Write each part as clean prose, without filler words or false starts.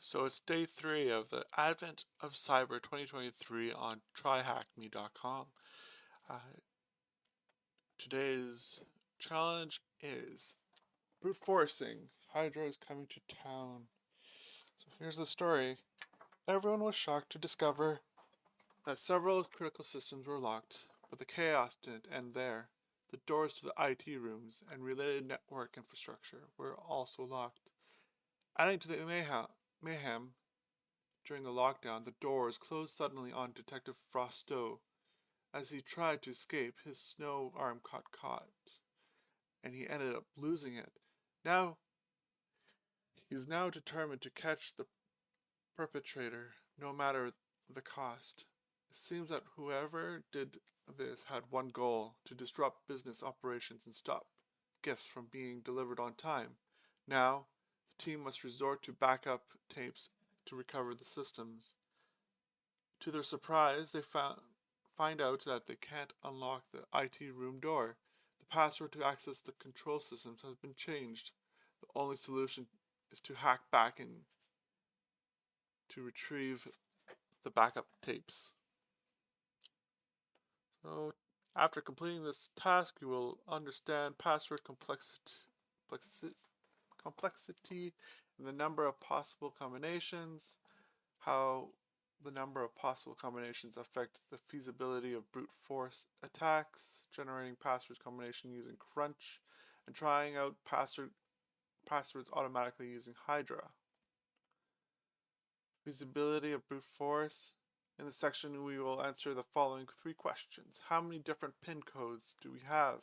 So it's day 3 of the Advent of Cyber 2023 on TryHackMe.com. Uh, Today's challenge is brute forcing. Hydra is coming to town. So here's the story. Everyone was shocked to discover that several critical systems were locked, but the chaos didn't end there. The doors to the IT rooms and related network infrastructure were also locked. Adding to the mayhem during the lockdown, the doors closed suddenly on Detective Frosteau. As he tried to escape, his snow arm got caught, and he ended up losing it. Now, he's now determined to catch the perpetrator, no matter the cost. It seems that whoever did this had one goal: to disrupt business operations and stop gifts from being delivered on time. Now, the team must resort to backup tapes to recover the systems. To their surprise, they find out that they can't unlock the IT room door. The password to access the control systems has been changed. The only solution is to hack back in to retrieve the backup tapes. So, after completing this task, you will understand password complexity and the number of possible combinations, how the number of possible combinations affect the feasibility of brute force attacks, generating password combination using Crunch, and trying out passwords automatically using Hydra. Feasibility of brute force. In this section, we will answer the following 3 questions. How many different PIN codes do we have?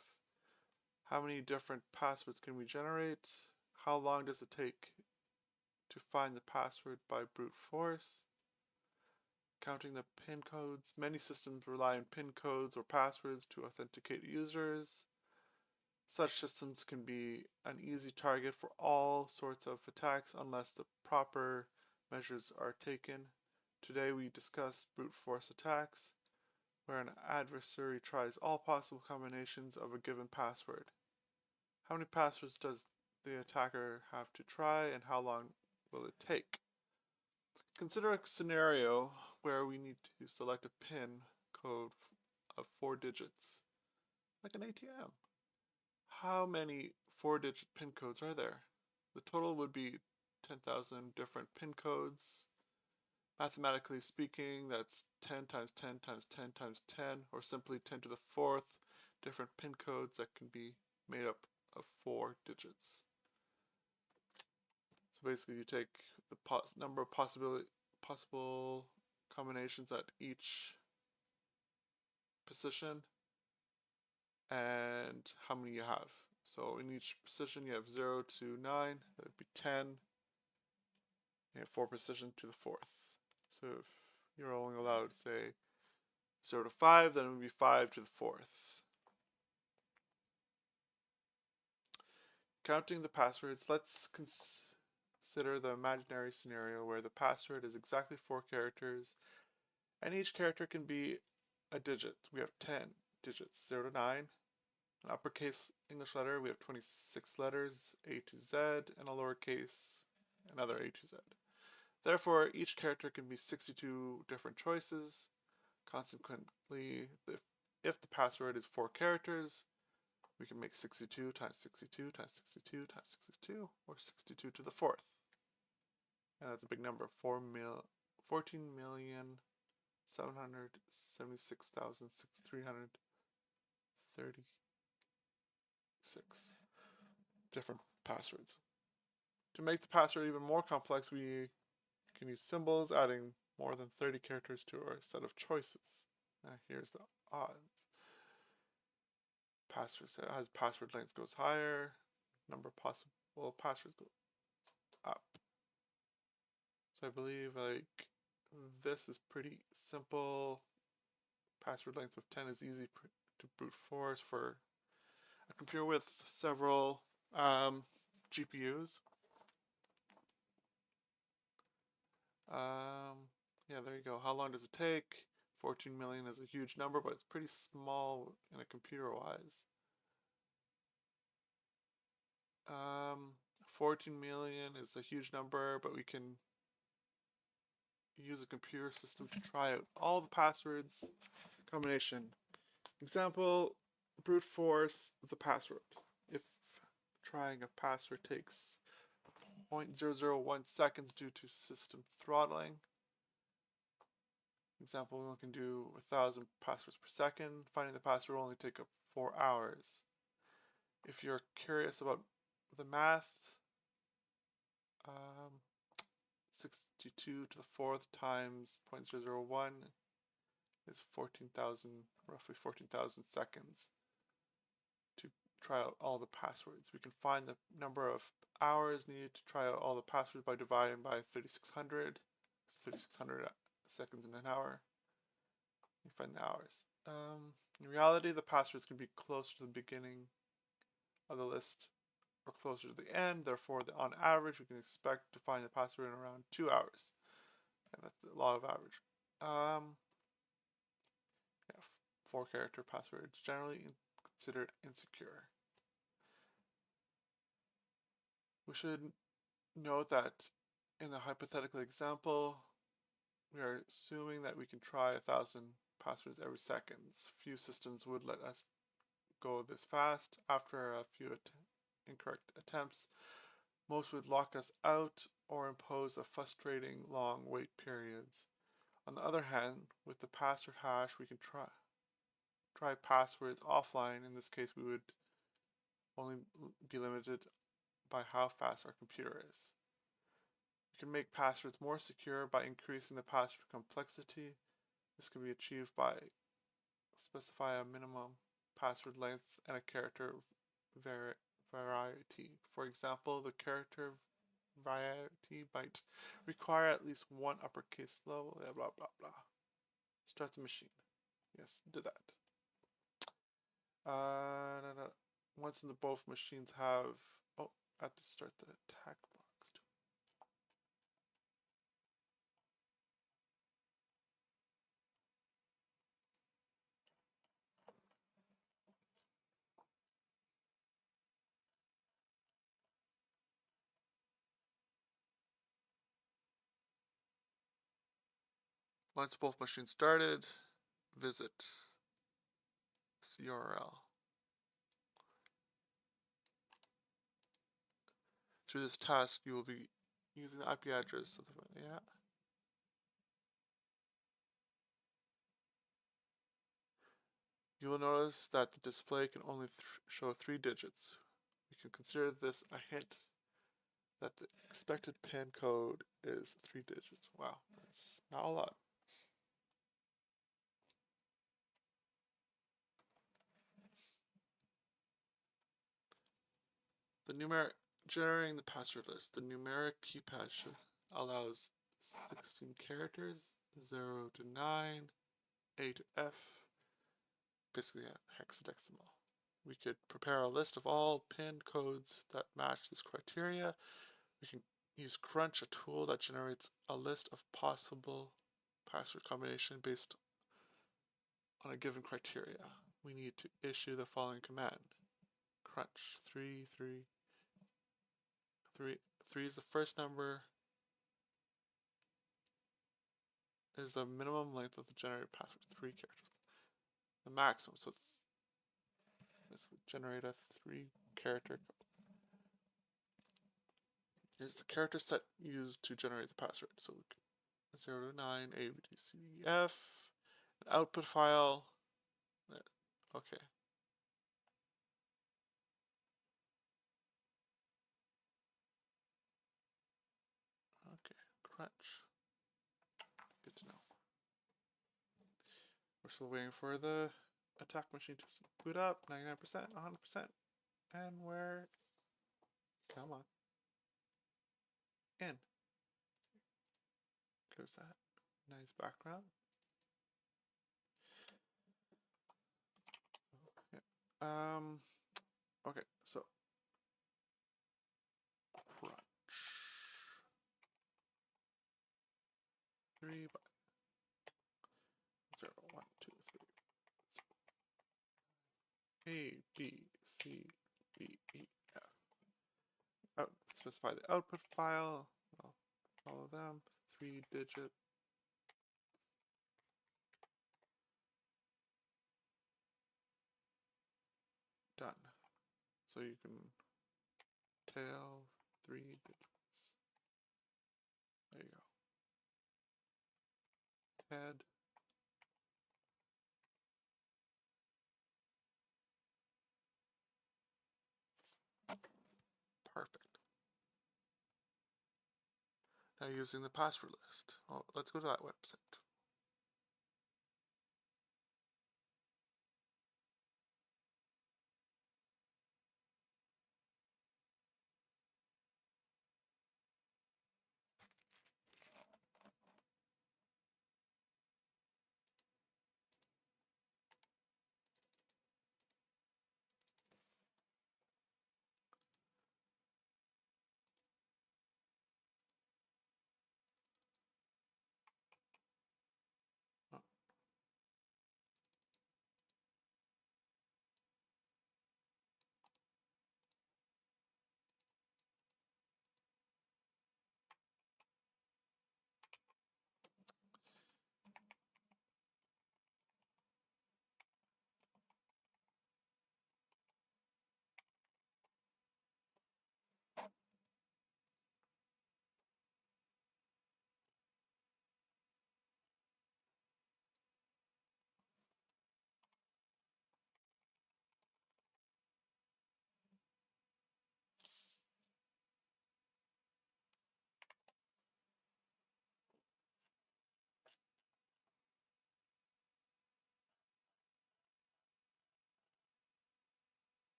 How many different passwords can we generate? How long does it take to find the password by brute force? Counting the PIN codes. Many systems rely on PIN codes or passwords to authenticate users. Such systems can be an easy target for all sorts of attacks unless the proper measures are taken. Today we discuss brute force attacks, where an adversary tries all possible combinations of a given password. How many passwords does the attacker have to try, and how long will it take? Consider a scenario where we need to select a PIN code of 4 digits, like an ATM. How many 4-digit PIN codes are there? The total would be 10,000 different PIN codes. Mathematically speaking, that's 10 times 10 times 10 times 10, or simply 10 to the 4th different PIN codes that can be made up of 4 digits. So basically you take the number of possible combinations at each position and how many you have. So in each position you have 0 to 9, that would be 10. You have 4 positions to the 4th. So if you're only allowed, say, 0 to 5, then it would be 5 to the 4th. Counting the passwords, let's consider the imaginary scenario where the password is exactly 4 characters, and each character can be a digit. We have 10 digits, 0 to 9. An uppercase English letter, we have 26 letters, A to Z, and a lowercase, another A to Z. Therefore, each character can be 62 different choices. Consequently, if the password is 4 characters, we can make 62 times 62 times 62 times 62, or 62 to the 4th. And that's a big number, 14,776,336 different passwords. To make the password even more complex, we can use symbols, adding more than 30 characters to our set of choices. Now here's the odds. As password length goes higher, number of possible passwords go up. So I believe like this is pretty simple. Password length of 10 is easy to brute force for a computer with several GPUs. Yeah, there you go. How long does it take? 14 million is a huge number, but it's pretty small in a computer wise. 14 million is a huge number, but we can use a computer system to try out all the passwords combination. Example, brute force the password. If trying a password takes 0.001 seconds due to system throttling. Example, we can do 1,000 passwords per second. Finding the password will only take up 4 hours. If you're curious about the math, 62 to the 4th times 0.001 is 14,000, roughly 14,000 seconds to try out all the passwords. We can find the number of hours needed to try out all the passwords by dividing by 3,600. 3,600 seconds in an hour. You find the hours. In reality, the passwords can be closer to the beginning of the list or closer to the end. Therefore, on average, we can expect to find the password in around 2 hours. And that's a lot of average. Yeah, 4-character passwords generally considered insecure. We should note that in the hypothetical example, we are assuming that we can try 1,000 passwords every second. Few systems would let us go this fast. After a few incorrect attempts, most would lock us out or impose a frustrating long wait periods. On the other hand, with the password hash, we can try passwords offline. In this case, we would only be limited by how fast our computer is. We can make passwords more secure by increasing the password complexity. This can be achieved by specify a minimum password length and a character variety. For example, the character variety might require at least one uppercase level, blah blah blah blah. Start the machine. Yes, do that. Once both machines have, I have to start the attack box too. Once both machines started, visit this URL. Through this task, you will be using the IP address of the You will notice that the display can only show 3 digits. We can consider this a hint that the expected PIN code is 3 digits. Wow, that's not a lot. Generating the password list. The numeric keypad allows 16 characters, 0 to 9, A to F, basically a hexadecimal. We could prepare a list of all PIN codes that match this criteria. We can use Crunch, a tool that generates a list of possible password combination based on a given criteria. We need to issue the following command. Crunch 3 is the first number, is the minimum length of the generated password, 3 characters. The maximum, so it's generate a 3-character code. Is the character set used to generate the password. So we can 0 to 9, A, B, C, D, F, an output file. Okay. Okay, Crunch. Good to know. We're still waiting for the attack machine to boot up. 99%, 100%. And where? Come on. In. Close that. Nice background. Yeah. Okay, so Crunch. 3 by 0, 1, 2, 3. A, B, C, D, E, F. Specify the output file. All of them. 3-digit So you can tail 3 digits. There you go. Head. Perfect. Now using the password list. Oh, let's go to that website. Oh,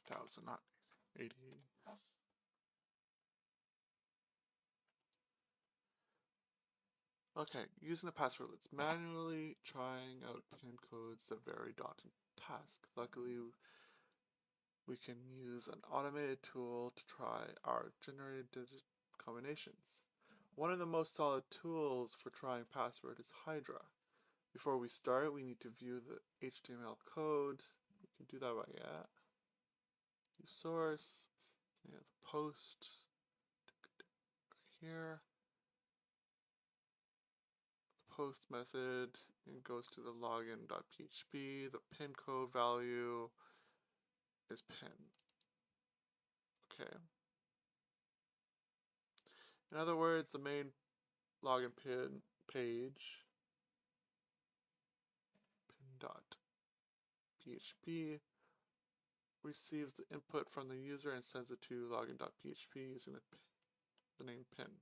8,000, not 80. Okay, using the password list. Manually trying out pin codes is a very daunting task. Luckily, we can use an automated tool to try our generated digit combinations. One of the most solid tools for trying password is Hydra. Before we start, we need to view the HTML code. We can do that by use source. We have the post here. The post method goes to the login.php. The pin code value is pin. Okay. In other words, the main login pin page, pin.php, receives the input from the user and sends it to login.php using the name pin.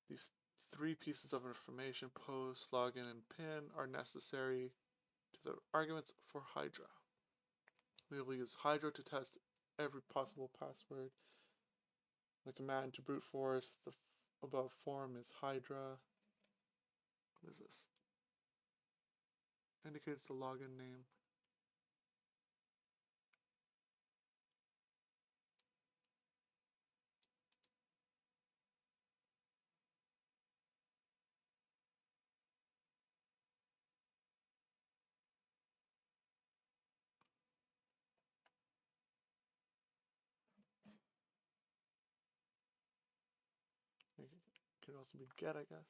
These 3 pieces of information, post, login, and pin, are necessary to the arguments for Hydra. We will use Hydra to test every possible password. The command to brute force the above form is Hydra. What is this? Indicates the login name. It could also be get, I guess.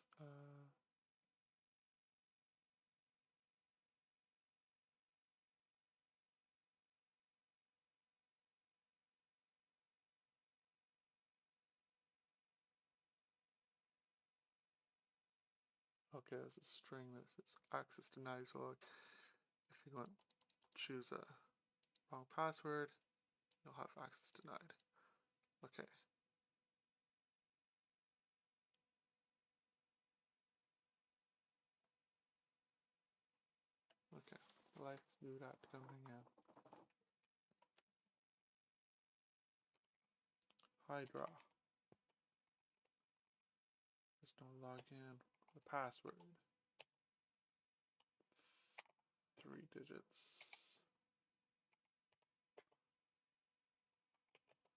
Okay, there's a string that says access denied. So if you want to choose a wrong password, you'll have access denied. Okay. Okay, let's do that again. Hydra. There's no login. The password. 3 digits.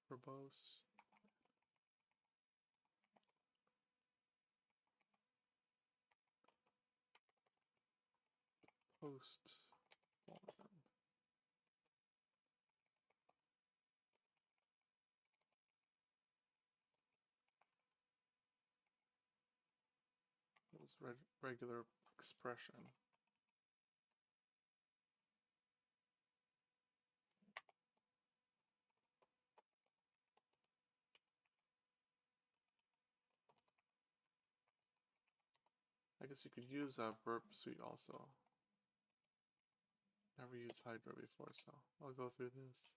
Verbose. Post form. regular expression. I guess you could use a burp suite also. Never used Hydra before, so I'll go through this.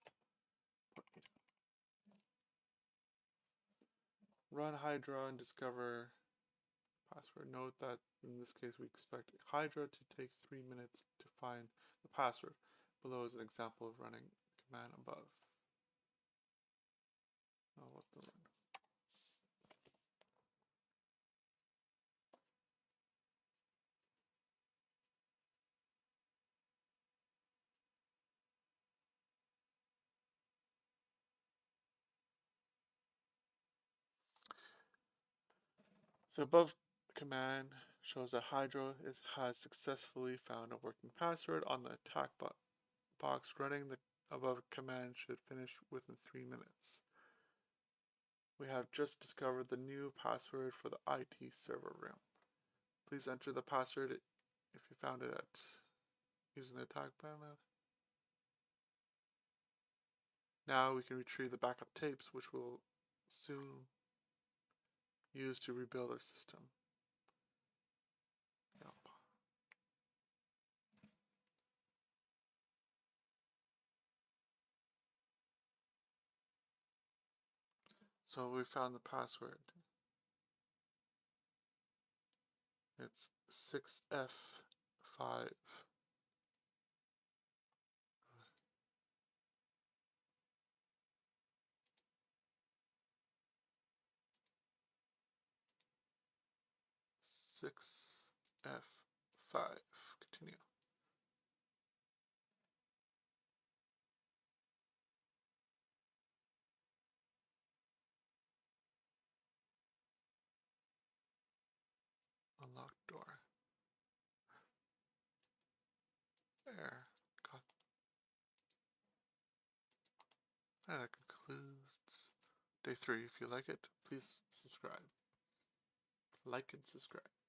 Run Hydra and discover password. Note that in this case we expect Hydra to take 3 minutes to find the password. Below is an example of running the command above. Oh, what's the run? The above command shows that Hydra has successfully found a working password on the attack box. Running the above command should finish within 3 minutes. We have just discovered the new password for the IT server room. Please enter the password if you found it using the attack command. Now we can retrieve the backup tapes, which we'll soon use to rebuild our system. Yep. So we found the password. It's 6F5. F5. Continue. Unlock door. There. Got. And that concludes day 3. If you like it, please subscribe. Like and subscribe.